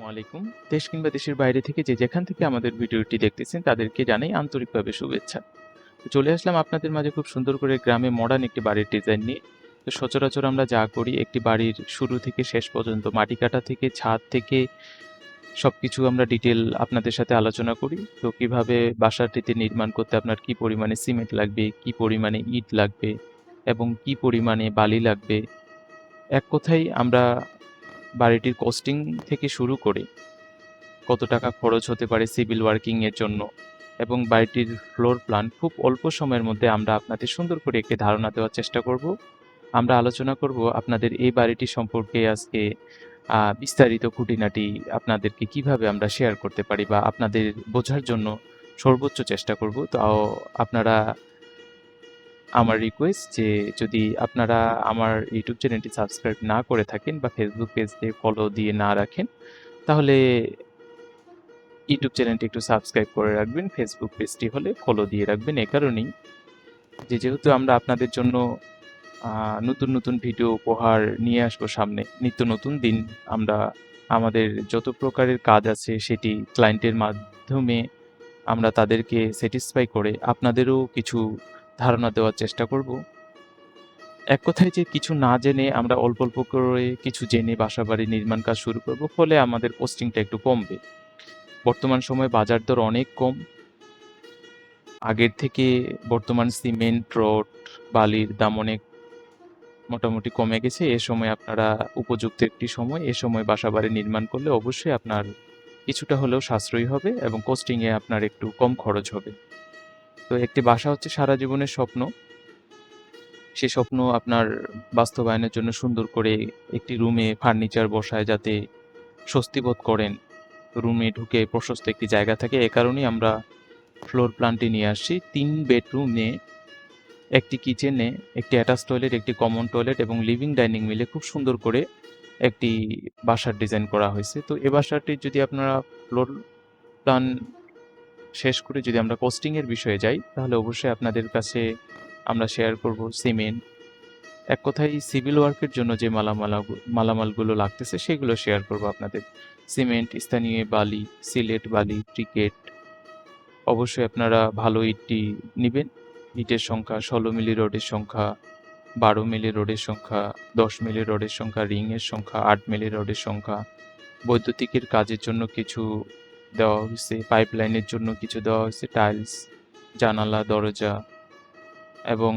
আসসালামু আলাইকুম। দেশ কিংবা দেশের বাইরে থেকে যে যেখান থেকে আমাদের ভিডিওটি দেখতেছেন তাদেরকে জানাই আন্তরিকভাবে শুভেচ্ছা। তো চলে আসলাম আপনাদের মাঝে খুব সুন্দর করে গ্রামে মডার্ন একটি বাড়ির ডিজাইন নিয়ে। তো সচরাচর আমরা যা করি একটি বাড়ির শুরু থেকে শেষ পর্যন্ত মাটি কাটা থেকে ছাদ থেকে সবকিছু আমরা ডিটেইল আপনাদের সাথে আলোচনা করি। তো কিভাবে বাসাটিতে নির্মাণ করতে আপনার কি পরিমাণে সিমেন্ট লাগবে, কি পরিমাণে ইট লাগবে এবং কি পরিমাণে বালি লাগবে। এক কথায় আমরা বাড়িটির কস্টিং থেকে শুরু করে কত টাকা খরচ হতে পারে সিভিল ওয়ার্কিং এর জন্য এবং বাড়িটির ফ্লোর প্ল্যান খুব অল্প সময়ের মধ্যে আমরা আপনাদের সুন্দর করে একটি ধারণা দেওয়ার চেষ্টা করব। আমরা আলোচনা করব আপনাদের এই বাড়িটি সম্পর্কে আজকে বিস্তারিত খুঁটিনাটি আপনাদেরকে কিভাবে আমরা শেয়ার করতে পারি বা আপনাদের বোঝার জন্য সর্বোচ্চ চেষ্টা করব। তাও আপনারা আমার রিকোয়েস্ট যে যদি আপনারা আমার ইউটিউব চ্যানেলটি সাবস্ক্রাইব না করে থাকেন বা ফেসবুক পেজটি ফলো দিয়ে না রাখেন, তাহলে ইউটিউব চ্যানেলটি একটু সাবস্ক্রাইব করে রাখবেন। ফেসবুক পেজটি হলে ফলো দিয়ে রাখবেন। এ কারণেই যেহেতু আমরা আপনাদের জন্য নতুন, নতুন ভিডিও উপহার নিয়ে আসবো সামনে। নিত্য নতুন দিন আমরা আমাদের যত প্রকারের কাজ আছে সেটি ক্লায়েন্টের মাধ্যমে আমরা তাদেরকে স্যাটিসফাই করে আপনাদেরও কিছু ধারণা দেওয়ার চেষ্টা করব। এক কথায় যে কিছু না জেনে আমরা অল্প, অল্প করে কিছু জেনে বাসাবাড়ি নির্মাণ কাজ শুরু করব। ফলে আমাদের কস্টিংটা একটু কমবে। বর্তমান সময়ে বাজার দর অনেক কম। আগের থেকে বর্তমান সিমেন্ট, রড, বালির দাম অনেক মোটামুটি কমে গেছে। এ সময় আপনারা উপযুক্ত একটি সময়, এ সময় বাসাবাড়ি নির্মাণ করলে অবশ্যই আপনার কিছুটা হলেও সাশ্রয়ী হবে এবং কস্টিং এ আপনার একটু কম খরচ হবে। তো একটি বাসা হচ্ছে সারা জীবনের স্বপ্ন। সে স্বপ্ন আপনার বাস্তবায়নের জন্য সুন্দর করে একটি রুমে ফার্নিচার বসায় যাতে স্বস্তি বোধ করেন। রুমে ঢুকে প্রশস্ত একটি জায়গা থাকে। এ কারণেই আমরা ফ্লোর প্ল্যানটি নিয়ে আসছি। ৩ বেডরুমে, একটি কিচেনে, একটি অ্যাটাচ টয়লেট, একটি কমন টয়লেট এবং লিভিং ডাইনিং মিলে খুব সুন্দর করে একটি বাসার ডিজাইন করা হয়েছে। তো এ বাসাটির যদি আপনারা ফ্লোর প্ল্যান শেষ করে যদি আমরা কস্টিং এর বিষয়ে যাই, তাহলে অবশ্যই আপনাদের কাছে আমরা শেয়ার করব সিমেন্ট। এক কথায় সিভিল ওয়ার্কের জন্য যে মালামালগুলো লাগতেছে সেগুলো শেয়ার করব আপনাদের। সিমেন্ট, স্থানীয় বালি, সিলেট বালি, ব্রিকেট। অবশ্যই আপনারা ভালো ইটটি নিবেন। ইটের সংখ্যা ১৬ মিলি রডের সংখ্যা, ১২ মিলি রডের সংখ্যা, ১০ মিলি রডের সংখ্যা, রিংয়ের সংখ্যা, ৮ মিলি রডের সংখ্যা। বৈদ্যুতিকের কাজের জন্য কিছু দেওয়া হয়েছে, পাইপলাইনের জন্য কিছু দেওয়া হয়েছে, টাইলস, জানালা, দরজা এবং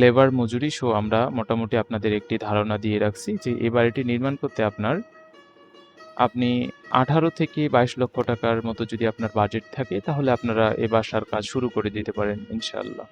লেবার মজুরি সহ আমরা মোটামুটি আপনাদের একটি ধারণা দিয়ে রাখছি যে এই বাড়িটি নির্মাণ করতে আপনি ১৮ থেকে ২২ লক্ষ টাকার মতো যদি আপনার বাজেট থাকে তাহলে আপনারা এ বাসার কাজ শুরু করে দিতে পারেন ইনশাআল্লাহ।